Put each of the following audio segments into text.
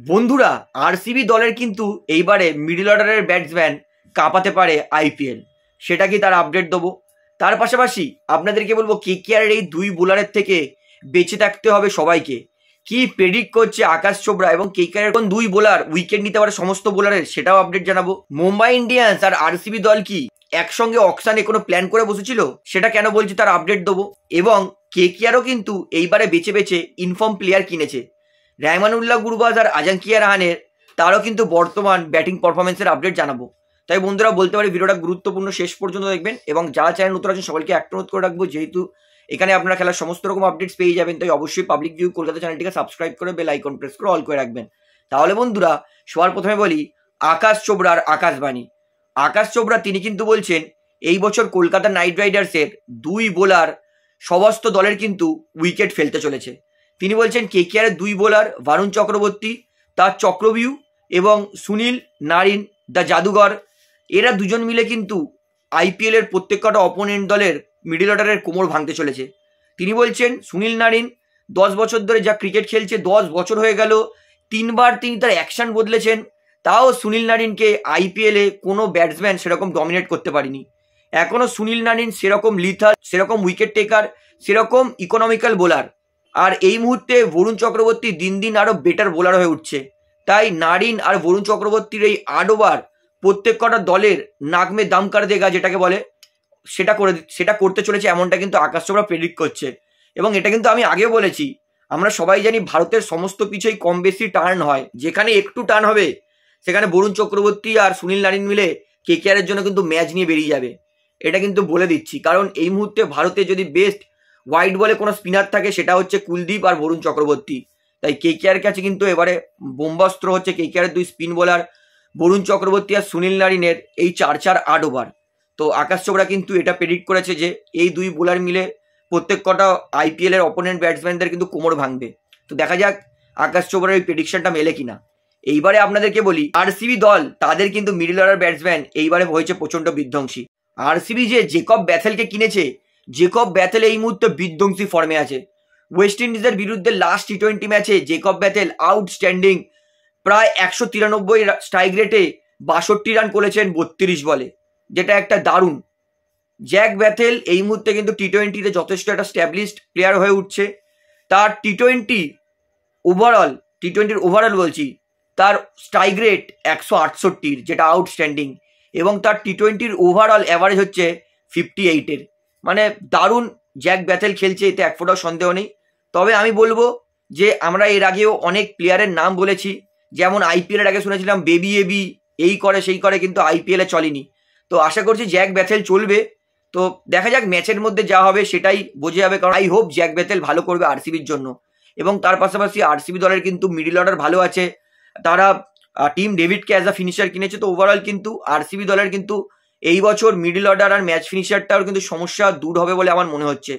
বন্ধুরা, আরসিবি দলের কিন্তু এইবারে মিডল অর্ডারের ব্যাটসম্যান কাঁপাতে পারে আইপিএল। সেটা কি তার আপডেট দেবো। তার পাশাপাশি আপনাদেরকে বলবো কেকেআরের এই দুই বোলারের থেকে বেঁচে থাকতে হবে সবাইকে। কি প্রেডিক্ট করছে আকাশ চোপড়া এবং কেকেআরের কোন দুই বোলার উইকেট নিতে পারে সমস্ত বোলারের, সেটাও আপডেট জানাবো। মুম্বাই ইন্ডিয়ান্স আর আরসিবি দল কি একসঙ্গে অকশানে কোনো প্ল্যান করে বসেছিল, সেটা কেন বলছি তার আপডেট দেবো। এবং কেকেআরও কিন্তু এইবারে বেছে বেছে ইনফর্ম প্লেয়ার কিনেছে। রেহমানুল্লাহ গুরবাজ আর আজাঙ্কিয়া রাহানের তারও কিন্তু বর্তমান ব্যাটিং পারফরমেন্সের আপডেট জানাবো। তাই বন্ধুরা বলতে পারি ভিডিওটা গুরুত্বপূর্ণ, শেষ পর্যন্ত দেখবেন। এবং যারা চ্যানেল নতুন আছেন সবাইকে একটা অনুরোধ করে রাখবো, যেহেতু এখানে আপনারা খেলার সমস্ত রকম আপডেটস পেয়ে যাবেন, তাই অবশ্যই পাবলিক ভিউ কলকাতা চ্যানেলটিকে সাবস্ক্রাইব করে বেল আইকন প্রেস করে অল করে রাখবেন। তাহলে বন্ধুরা সবার প্রথমে বলি আকাশ চোপড়ার আকাশবাণী। আকাশ চোপড়া তিনি কিন্তু বলছেন এই বছর কলকাতা নাইট রাইডার্সের দুই বোলার সমস্ত দলের কিন্তু উইকেট ফেলতে চলেছে। তিনি বলছেন কেকেআরের দুই বোলার বারুণ চক্রবর্তী তার চক্রবিউ এবং সুনীল নারিন দ্য জাদুঘর, এরা দুজন মিলে কিন্তু আইপিএল এর প্রত্যেক কটা অপোনেন্ট দলের মিডল অর্ডারের কোমর ভাঙতে চলেছে। তিনি বলছেন সুনীল নারিন 10 বছর ধরে যা ক্রিকেট খেলছে, 10 বছর হয়ে গেল, 3 বার তিনি তার অ্যাকশন বদলেছেন, তাও সুনীল নারিনকে আইপিএলে কোনো ব্যাটসম্যান সেরকম ডমিনেট করতে পারেনি। এখনও সুনীল নারিন সেরকম লিথাল, সেরকম উইকেট টেকার, সেরকম ইকোনমিক্যাল বোলার। আর এই মুহূর্তে বরুণ চক্রবর্তী দিন দিন আরও বেটার বোলার হয়ে উঠছে। তাই নারিন আর বরুণ চক্রবর্তীর এই 8 ওভার প্রত্যেক কটা দলের নাক মে দাম কার দেগা যেটাকে বলে, সেটা করতে চলেছে, এমনটা কিন্তু আকাশ চোপড়া প্রেডিক্ট করছে। এবং এটা কিন্তু আমি আগেও বলেছি, আমরা সবাই জানি ভারতের সমস্ত পিচেই কম বেশি টার্ন হয়, যেখানে একটু টার্ন হবে সেখানে বরুণ চক্রবর্তী আর সুনীল নারিন মিলে কেকেআরের জন্য কিন্তু ম্যাচ নিয়ে বেরিয়ে যাবে। এটা কিন্তু বলে দিচ্ছি, কারণ এই মুহূর্তে ভারতে যদি বেস্ট হোয়াইট বলে কোনো স্পিনার থাকে সেটা হচ্ছে কুলদীপ আর বরুণ চক্রবর্তী। তাই কেকেআর কাছে কিন্তু এবারে বোম্বাস্ত্র হচ্ছে কেকেআরের দুই স্পিন বোলার বরুণ চক্রবর্তী আর সুনীল নারিনের এই 4-4-8 ওভার। তো আকাশ চোপড়া কিন্তু এটা প্রেডিক্ট করেছে যে এই দুই বোলার মিলে প্রত্যেক কটা আইপিএল এর অপোনেন্ট ব্যাটসম্যানদের কিন্তু কোমর ভাঙবে। তো দেখা যাক আকাশ চোপড়ার এই প্রেডিকশনটা মেলে কিনা। এইবারে আপনাদেরকে বলি আরসিবি দল তাদের কিন্তু মিডল অর্ডার ব্যাটসম্যান এইবারে হয়েছে প্রচন্ড বিধ্বংসী। আরসিবি যে জেকব ব্যাথেলকে কিনেছে, জেকব ব্যাথেল এই মুহূর্তে বিধ্বংসী ফর্মে আছে। ওয়েস্ট ইন্ডিজের বিরুদ্ধে লাস্ট টি20 ম্যাচে জেকব ব্যাথেল আউটস্ট্যান্ডিং, প্রায় 193 স্ট্রাইক রেটে 62 রান করেছেন 32 বলে, যেটা একটা দারুণ। জ্যাক ব্যাথেল এই মুহূর্তে কিন্তু টি20তে যথেষ্ট একটা স্ট্যাবলিশড প্লেয়ার হয়ে উঠছে। তার টি20র ওভারঅল বলছি, তার স্ট্রাইক রেট 168, যেটা আউটস্ট্যান্ডিং, এবং তার টি20র ওভারঅল অ্যাভারেজ হচ্ছে 58-এর। মানে দারুণ জ্যাক ব্যাথেল খেলছে, এতে এক ফোঁটাও সন্দেহ নেই। তবে আমি বলবো যে আমরা এর আগেও অনেক প্লেয়ারের নাম বলেছি, যেমন আইপিএলের আগে শুনেছিলাম বেবি এবি এই করে সেই করে, কিন্তু আইপিএলে চলেনি। তো আশা করছি জ্যাক ব্যাথেল চলবে। তো দেখা যাক ম্যাচের মধ্যে যা হবে সেটাই বোঝা যাবে, কারণ আই হোপ জ্যাক ব্যাথেল ভালো করবে আরসিবির জন্য। এবং তার পাশাপাশি আরসিবি দলের কিন্তু মিডল অর্ডার ভালো আছে, তারা টিম ডেভিডকে অ্যাজ আ ফিনিশার কিনেছে। তো ওভারঅল কিন্তু আরসিবি দলের কিন্তু এই বছর মিডল অর্ডার আর ম্যাচ ফিনিশারটাও কিন্তু সমস্যা দূর হবে বলে আমার মনে হচ্ছে।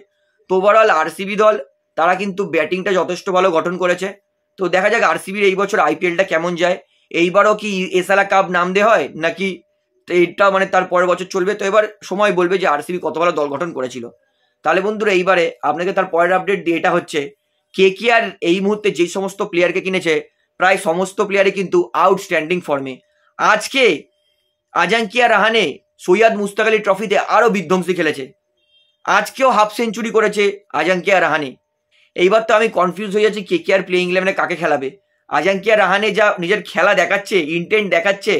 তো ওভারঅল আরসিবি দল তারা কিন্তু ব্যাটিংটা যথেষ্ট ভালো গঠন করেছে। তো দেখা যাক আরসিবির এই বছর আইপিএলটা কেমন যায়। এইবারও কি এসএলএ কাপ নাম দেওয়া হয় নাকি এইটা মানে তার পরের বছর চলবে। তো এবার সময় বলবে যে আরসিবি কত ভালো দল গঠন করেছিল। তাহলে বন্ধুরা এইবারে আপনাকে তার পরের আপডেট দিয়ে, এটা হচ্ছে কেকেআর এই মুহূর্তে যে সমস্ত প্লেয়ারকে কিনেছে প্রায় সমস্ত প্লেয়ারই কিন্তু আউটস্ট্যান্ডিং ফর্মে। আজকে আজাঙ্কিয়া রাহানে সৈয়দ মুস্তাক আলী ট্রফিতে আরও বিধ্বংসী খেলেছে, আজকেও হাফ সেঞ্চুরি করেছে আজাঙ্কিয়া রাহানে। এইবার তো আমি কনফিউজ হয়ে যাচ্ছি কেকেআর প্লেইং ইলেভেনে কাকে খেলাবে। আজাঙ্কিয়া রাহানে যা নিজের খেলা দেখাচ্ছে, ইন্টেন্ট দেখাচ্ছে,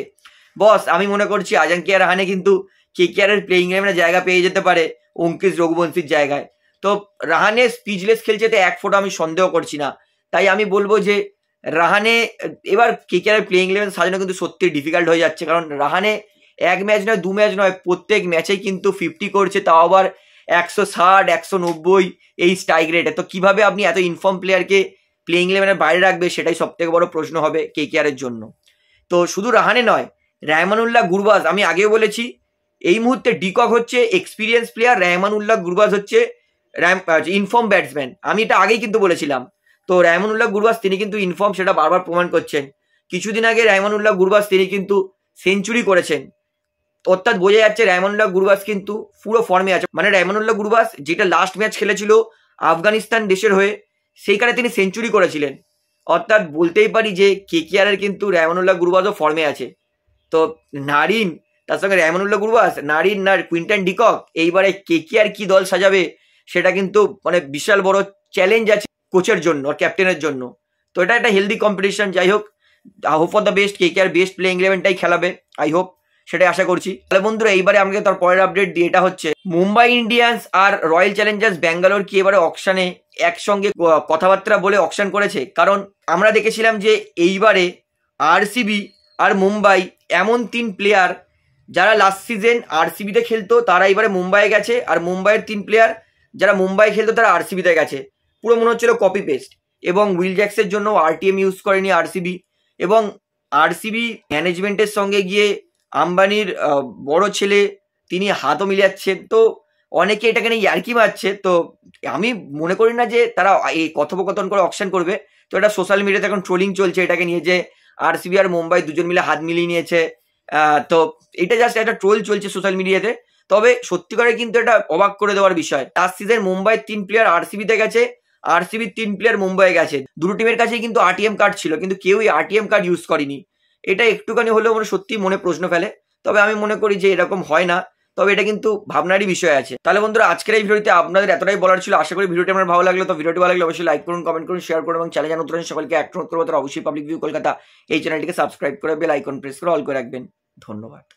বস আমি মনে করছি আজাঙ্কিয়া রাহানে কিন্তু কেকেআর এর প্লেইং ইলেভেনে জায়গা পেয়ে যেতে পারে অঙ্কিশ রঘুবংশীর জায়গায়। তো রাহানে স্পিচলেস খেলছে, তো এক ফোঁটা আমি সন্দেহ করছি না। তাই আমি বলবো যে রাহানে এবার কেকেআর প্লেইং ইলেভেন সাজানো কিন্তু সত্যি ডিফিকাল্ট হয়ে যাচ্ছে, কারণ রাহানে এক ম্যাচ নয় 2 ম্যাচ নয় প্রত্যেক ম্যাচেই কিন্তু 50 করছে, তাও আবার 160 190 এই স্ট্রাইক রেটে। তো কিভাবে আপনি এত ইনফর্ম প্লেয়ারকে প্লেইং ইলেভেনের বাইরে রাখবে, সেটাই সব থেকে বড় প্রশ্ন হবে কেকেআর এর জন্য। তো শুধু রাহানে নয়, রেহমানুল্লাহ গুরবাজ, আমি আগেও বলেছি এই মুহূর্তে ডিকক হচ্ছে এক্সপিরিয়েন্স প্লেয়ার, রেহমানুল্লাহ গুরবাজ হচ্ছে ইনফর্ম ব্যাটসম্যান। আমি এটা আগেই কিন্তু বলেছিলাম। তো রেহমানুল্লাহ গুরবাজ তিনি কিন্তু ইনফর্ম, সেটা বারবার প্রমাণ করছেন। কিছুদিন আগে রেহমানুল্লাহ গুরবাজ তিনি কিন্তু সেঞ্চুরি করেছেন, অর্থাৎ বোঝা যাচ্ছে রেহমানুল্লাহ গুরবাজ কিন্তু পুরো ফর্মে আছে। মানে রেহমানুল্লাহ গুরবাজ যেটা লাস্ট ম্যাচ খেলেছিল আফগানিস্তান দেশের হয়ে, সেইখানে তিনি সেঞ্চুরি করেছিলেন, অর্থাৎ বলতেই পারি যে কেকেআর এর কিন্তু রেহমানুল্লাহ গুরবাজও ফর্মে আছে। তো নারিন তার সঙ্গে রেহমানুল্লাহ গুরবাজ, নারিন না কুইন্টন ডিকক, এইবারে কেকেআর কি দল সাজাবে সেটা কিন্তু মানে বিশাল বড় চ্যালেঞ্জ আছে কোচের জন্য আর ক্যাপ্টেনের জন্য। তো এটা একটা হেলদি কম্পিটিশন। যাই হোক, hope for the best, KKR best playing 11টাই খেলাবে, আই হোপ, সেটাই আশা করছি। তাহলে বন্ধুরা এইবারে আমাকে তার পরের আপডেট দিয়ে এটা হচ্ছে মুম্বাই ইন্ডিয়ান্স আর রয়্যাল চ্যালেঞ্জার্স ব্যাঙ্গালোর কি এবারে অকশানে একসঙ্গে কথাবার্তা বলে অকশন করেছে। কারণ আমরা দেখেছিলাম যে এইবারে আরসিবি আর মুম্বাই এমন 3 প্লেয়ার যারা লাস্ট সিজন আরসিবিতে খেলতো তারা এবারে মুম্বাইয়ে গেছে, আর মুম্বাইয়ের 3 প্লেয়ার যারা মুম্বাই খেলতো তারা আরসিবিতে গেছে। পুরো মনে হচ্ছিল কপি পেস্ট। এবং উইল জ্যাক্সের জন্য আরটিএম ইউজ করেনি আরসিবি, এবং আরসিবি ম্যানেজমেন্টের সঙ্গে গিয়ে আম্বানির বড় ছেলে তিনি হাতও মিলাচ্ছেন। তো অনেকে এটাকে নিয়ে ইয়ার্কি মারছে। তো আমি মনে করি না যে তারা এই কথোপকথন করে অকশন করবে। তো এটা সোশ্যাল মিডিয়াতে এখন ট্রোলিং চলছে এটাকে নিয়ে যে আরসিবি আর মুম্বাই দুজন মিলে হাত মিলিয়ে নিয়েছে। তো এটা জাস্ট একটা ট্রোল চলছে সোশ্যাল মিডিয়াতে। তবে সত্যিকারে কিন্তু এটা অবাক করে দেওয়ার বিষয়। লাস্ট সিজন মুম্বাইয়ের 3 প্লেয়ার আরসিবিতে গেছে, আরসিবির 3 প্লেয়ার মুম্বাইয়ে গেছে। দুটো টিমের কাছেই কিন্তু আরটিএম কার্ড ছিল, কিন্তু কেউই আরটিএম কার্ড ইউজ করেনি। এটা একটুখানি হলেও মানে সত্যি মনে প্রশ্ন ফেলে। তবে আমি মনে করি যে এরকম হয় না, তবে এটা কিন্তু ভাবনারই বিষয় আছে। তাহলে বন্ধুরা আজকের এই ভিডিওতে আপনাদের এতটাই বলার ছিল। আশা করি ভিডিওটি আমার ভালো লাগলো। তো ভিডিওটি ভালো লাগলে অবশ্যই লাইক করুন, কমেন্ট করুন, শেয়ার করুন এবং চ্যানেল নতুন সকলকে অ্যাক্ট করবো। তারা অবশ্যই পাবলিক ভিউ কলকাতা এই চ্যানেলটিকে সাবস্ক্রাইব করে বেল আইকন প্রেস করে অল করে রাখবেন। ধন্যবাদ।